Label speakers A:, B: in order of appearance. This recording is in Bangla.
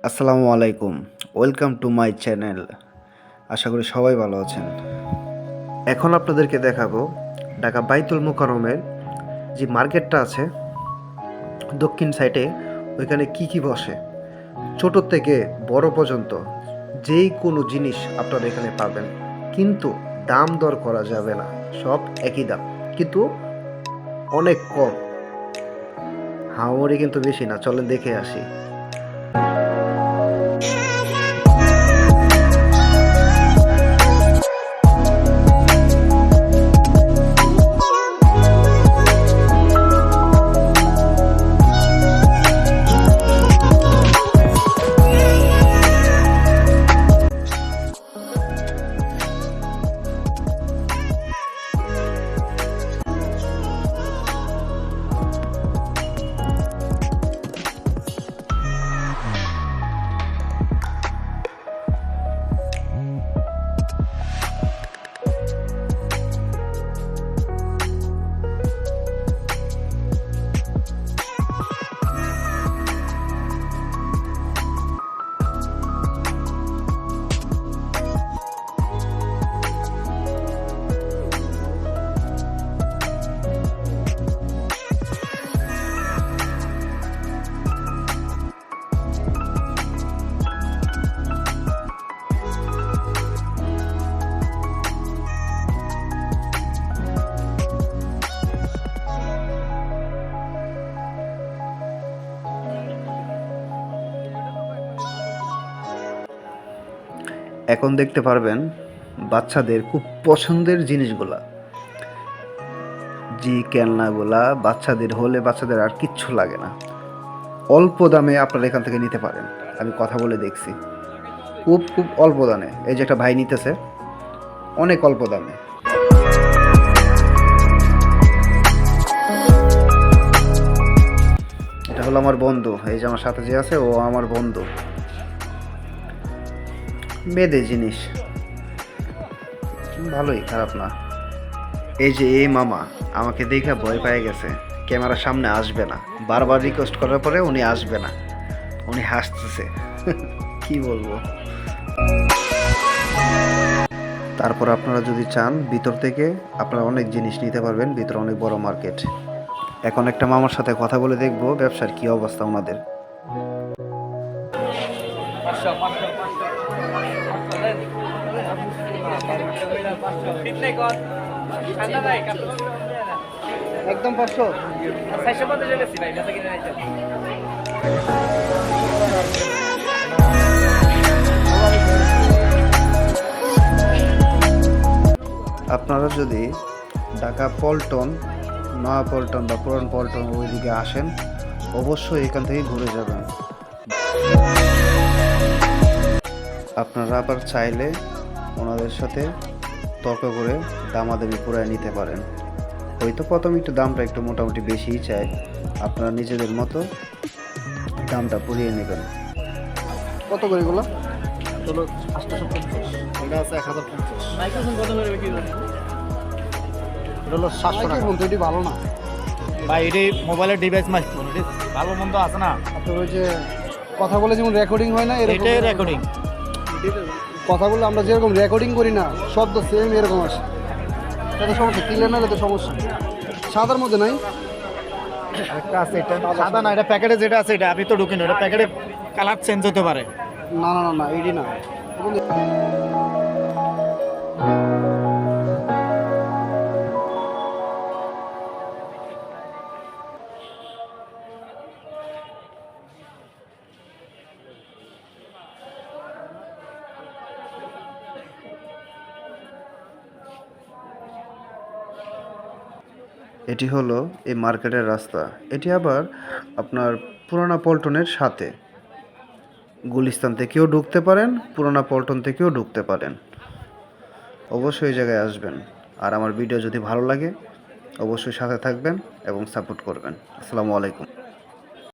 A: আসসালামু আলাইকুম। Welcome to my channel. আশা করি সবাই ভালো আছেন। এখন আপনাদেরকে দেখাবো ঢাকা বাইতুল মোকাররমের যে মার্কেটটা আছে দক্ষিণ সাইডে, ওইখানে কি কি বসে। ছোট থেকে বড় পর্যন্ত যেই কোনো জিনিস আপনারা এখানে পাবেন, কিন্তু দাম দর করা যাবে না। সব একই দাম, কিন্তু অনেক কম। হাওড়ি কিন্তু বেশি না, চলেন দেখে আসি। এখন দেখতে পারবেন বাচ্চাদের খুব পছন্দের জিনিসগুলা, যে খেলনাগুলা বাচ্চাদের হলে বাচ্চাদের আর কিচ্ছু লাগে না। অল্প দামে আপনারা এখান থেকে নিতে পারেন। আমি কথা বলে দেখছি, খুব খুব অল্প দামে। এই যে একটা ভাই নিতেছে, অনেক অল্প দামে। এটা হলো আমার বন্ধু, এই যে আমার সাথে যে আছে ও আমার বন্ধু। মেয়েদের জিনিস ভালোই, খারাপ না। এই যে এই মামা আমাকে দেখে ভয় পেয়ে গেছে, ক্যামেরার সামনে আসবে না। বারবার রিকোয়েস্ট করার পরে উনি আসবে না, উনি হাসতেছে। কি বলবো। তারপর আপনারা যদি চান ভিতর থেকে আপনারা অনেক জিনিস নিতে পারবেন। ভিতরে অনেক বড় মার্কেট। এখন একটা মামার সাথে কথা বলে দেখবো ব্যবসার কি অবস্থা ওনাদের। একদম 500 আপনারা যদি ঢাকা পল্টন, নয়া পল্টন বা পুরান পল্টন ওইদিকে আসেন, অবশ্যই এখান থেকে ঘুরে যাবেন। আপনারা আবার চাইলে ওনাদের সাথে তর্ক করে দামাদামি করে নিতে পারেন। হয়তো প্রথমে একটু দামটা একটু মোটামুটি বেশিই চায়, আপনারা নিজেদের মতো দামটা পুরিয়ে নেবেন। কত করে এগুলো?
B: হলো 850, এটা আছে 1050। মাইক্রোফোন কত করে বিক্রি করেন? এটা হলো 700 টাকা। বলতে এটি ভালো না ভাই, এটি মোবাইলের ডিভাইস মাইক্রোফোন, এটি ভালো মন্দ আছে না। আপনার ওই যে কথা বলে যেমন রেকর্ডিং হয় না, এটাই রেকর্ডিং। কথাগুলো আমরা যেরকম রেকর্ডিং করি না, শব্দ সেম এরকম আসে। এটা সমস্যা, ক্লিয়ার না হলে তো সমস্যা। সাদার মধ্যে নাই, একটা আছে এটা সাদা না, এটা প্যাকেটে যেটা আছে এটা আমি তো ঢুকিনি, এটা প্যাকেটে কালার চেঞ্জ হতে পারে। না না না না, এডি না।
A: এটি হলো এই মার্কেটের রাস্তা। এটি আবার আপনার পুরানা পল্টনের সাথে, গুলিস্তান থেকেও ঢুকতে পারেন, পুরানা পল্টন থেকেও ঢুকতে পারেন। অবশ্যই এই জায়গায় আসবেন। আর আমার ভিডিও যদি ভালো লাগে অবশ্যই সাথে থাকবেন এবং সাপোর্ট করবেন। আসসালামু আলাইকুম।